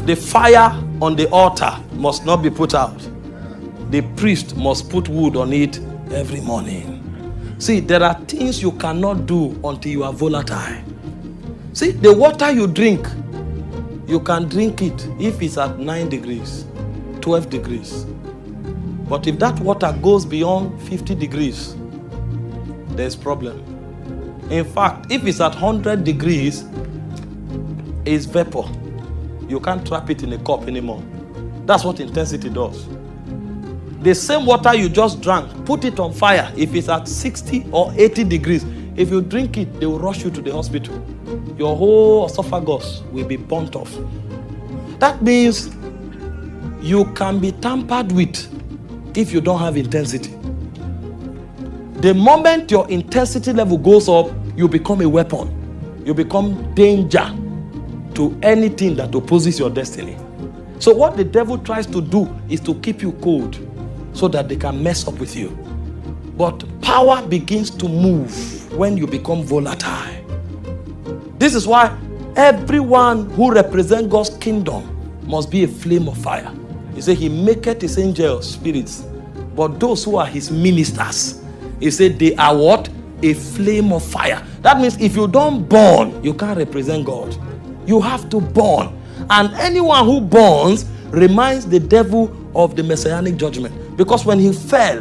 if the fire on the altar must not be put out, the priest must put wood on it every morning. See, there are things you cannot do until you are volatile. See, the water you drink, you can drink it if it's at 9 degrees, 12 degrees. But if that water goes beyond 50 degrees, there's problem. In fact, if it's at 100 degrees, it's vapor. You can't trap it in a cup anymore. That's what intensity does. The same water you just drank, put it on fire. If it's at 60 or 80 degrees, if you drink it, they will rush you to the hospital. Your whole esophagus will be burnt off. That means you can be tampered with if you don't have intensity. The moment your intensity level goes up, you become a weapon. You become danger to anything that opposes your destiny. So what the devil tries to do is to keep you cold so that they can mess up with you. But power begins to move when you become volatile. This is why everyone who represents God's kingdom must be a flame of fire. He said he maketh his angels spirits, but those who are his ministers, he said they are what? A flame of fire. That means if you don't burn, you can't represent God. You have to burn. And anyone who burns reminds the devil of the messianic judgment. Because when he fell,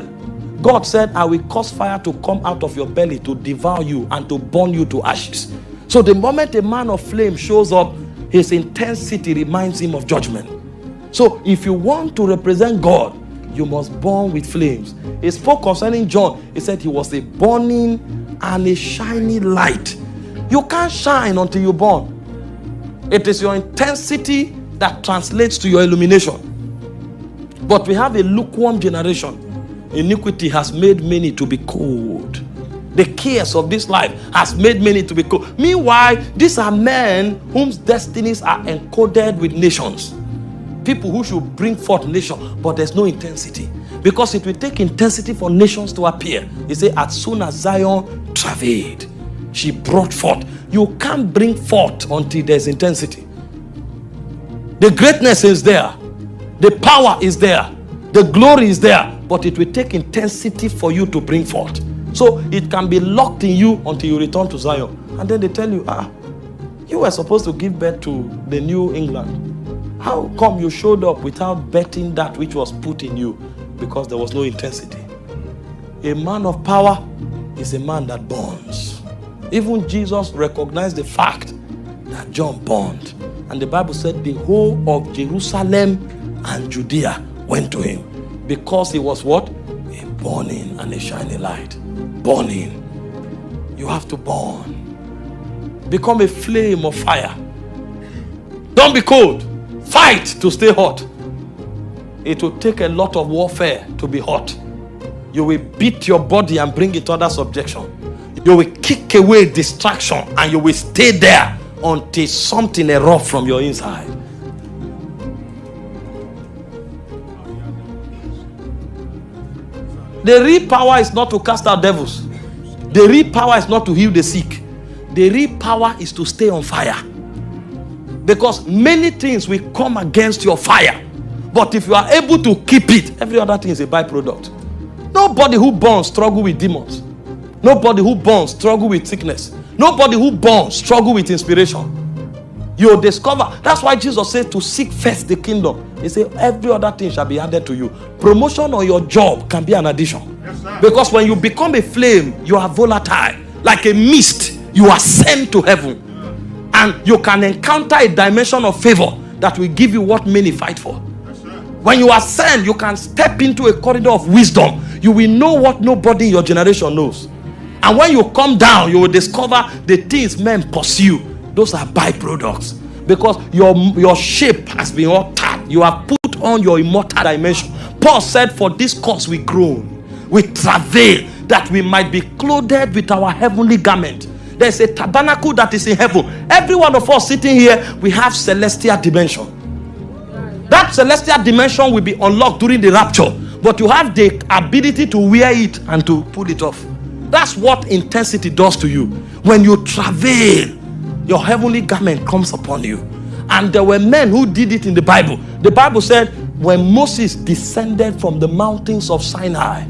God said, I will cause fire to come out of your belly to devour you and to burn you to ashes. So the moment a man of flame shows up, his intensity reminds him of judgment. So if you want to represent God, you must burn with flames. He spoke concerning John. He said he was a burning and a shiny light. You can't shine until you burn. It is your intensity that translates to your illumination. But we have a lukewarm generation. Iniquity has made many to be cold. The cares of this life has made many to be cold. Meanwhile, these are men whose destinies are encoded with nations. People who should bring forth nations, but there's no intensity. Because it will take intensity for nations to appear. He said, as soon as Zion travailed, she brought forth. You can't bring forth until there's intensity. The greatness is there. The power is there. The glory is there. But it will take intensity for you to bring forth. So it can be locked in you until you return to Zion. And then they tell you, you were supposed to give birth to the New England. How come you showed up without betting that which was put in you? Because there was no intensity. A man of power is a man that burns. Even Jesus recognized the fact that John burned. And the Bible said the whole of Jerusalem and Judea went to him. Because he was what? A burning and a shining light. Burning. You have to burn. Become a flame of fire. Don't be cold. Fight to stay hot. It will take a lot of warfare to be hot. You will beat your body and bring it under subjection. You will kick away distraction and you will stay there until something erupts from your inside. The real power is not to cast out devils. The real power is not to heal the sick. The real power is to stay on fire. Because many things will come against your fire. But if you are able to keep it, every other thing is a byproduct. Nobody who burns struggle with demons. Nobody who burns struggle with sickness. Nobody who burns struggle with inspiration. You'll discover. That's why Jesus said to seek first the kingdom. He said every other thing shall be added to you. Promotion on your job can be an addition. Yes, because when you become a flame, you are volatile. Like a mist, you are sent to heaven. And you can encounter a dimension of favor that will give you what many fight for. When you are sent, you can step into a corridor of wisdom. You will know what nobody in your generation knows. And when you come down, you will discover the things men pursue. Those are byproducts. Because your shape has been altered. You have put on your immortal dimension. Paul said, for this cause we groan, we travail, that we might be clothed with our heavenly garment. There's a tabernacle that is in heaven. Every one of us sitting here, we have celestial dimension. That celestial dimension will be unlocked during the rapture. But you have the ability to wear it and to pull it off. That's what intensity does to you. When you travail, your heavenly garment comes upon you. And there were men who did it in the Bible. The Bible said when Moses descended from the mountains of Sinai,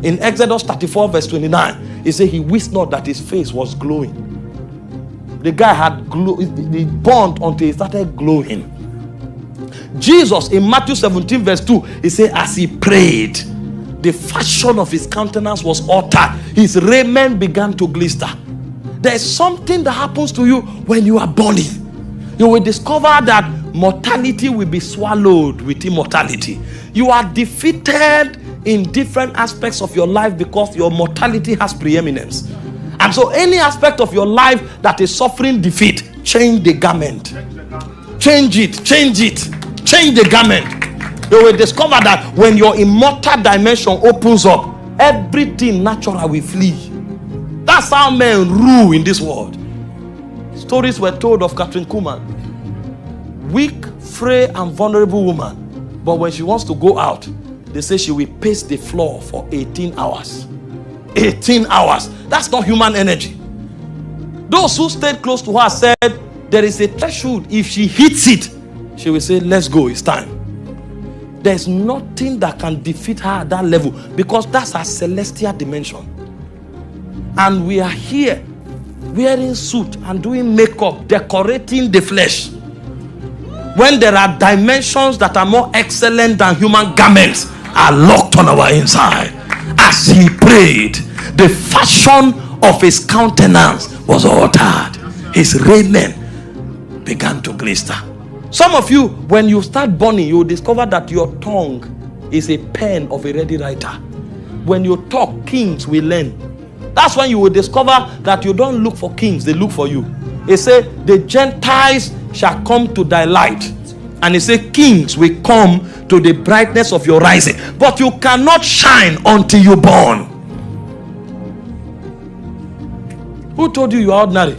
in Exodus 34 verse 29, he said he wished not that his face was glowing. The guy had he burned until he started glowing. Jesus in Matthew 17 verse 2, he said as he prayed, the fashion of his countenance was altered. His raiment began to glister. There is something that happens to you when you are burning. You will discover that mortality will be swallowed with immortality. You are defeated in different aspects of your life because your mortality has preeminence. And so any aspect of your life that is suffering defeat, change the garment. Change it, change it, change the garment. You will discover that when your immortal dimension opens up, everything natural will flee. That's how men rule in this world. Stories were told of Catherine Kuhlman. Weak, frail, and vulnerable woman. But when she wants to go out, they say she will pace the floor for 18 hours. 18 hours. That's not human energy. Those who stayed close to her said there is a threshold. If she hits it, she will say, let's go, it's time. There's nothing that can defeat her at that level because that's her celestial dimension. And we are here wearing suit and doing makeup, decorating the flesh, when there are dimensions that are more excellent than human garments are locked on our inside. As he prayed, the fashion of his countenance was altered. His raiment began to glister. Some of you, when you start burning, you will discover that your tongue is a pen of a ready writer. When you talk, kings will learn. That's when you will discover that you don't look for kings, they look for you. He said, the Gentiles shall come to thy light. And he said, kings will come to the brightness of your rising. But you cannot shine until you burn. Who told you you are ordinary?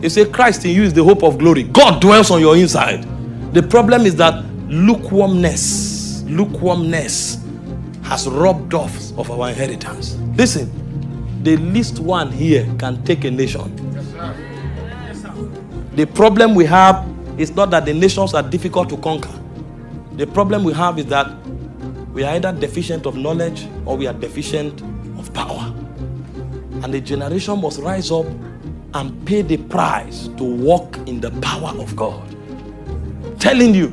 He said, Christ in you is the hope of glory. God dwells on your inside. The problem is that lukewarmness has robbed us of our inheritance. Listen, the least one here can take a nation. The problem we have is not that the nations are difficult to conquer. The problem we have is that we are either deficient of knowledge or we are deficient of power. And the generation must rise up and pay the price to walk in the power of God. Telling you,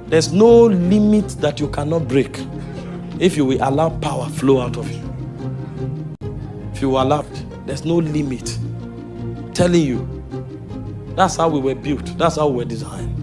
there's no limit that you cannot break if you will allow power flow out of you. If you allow it, there's no limit. Telling you, that's how we were built. That's how we were designed.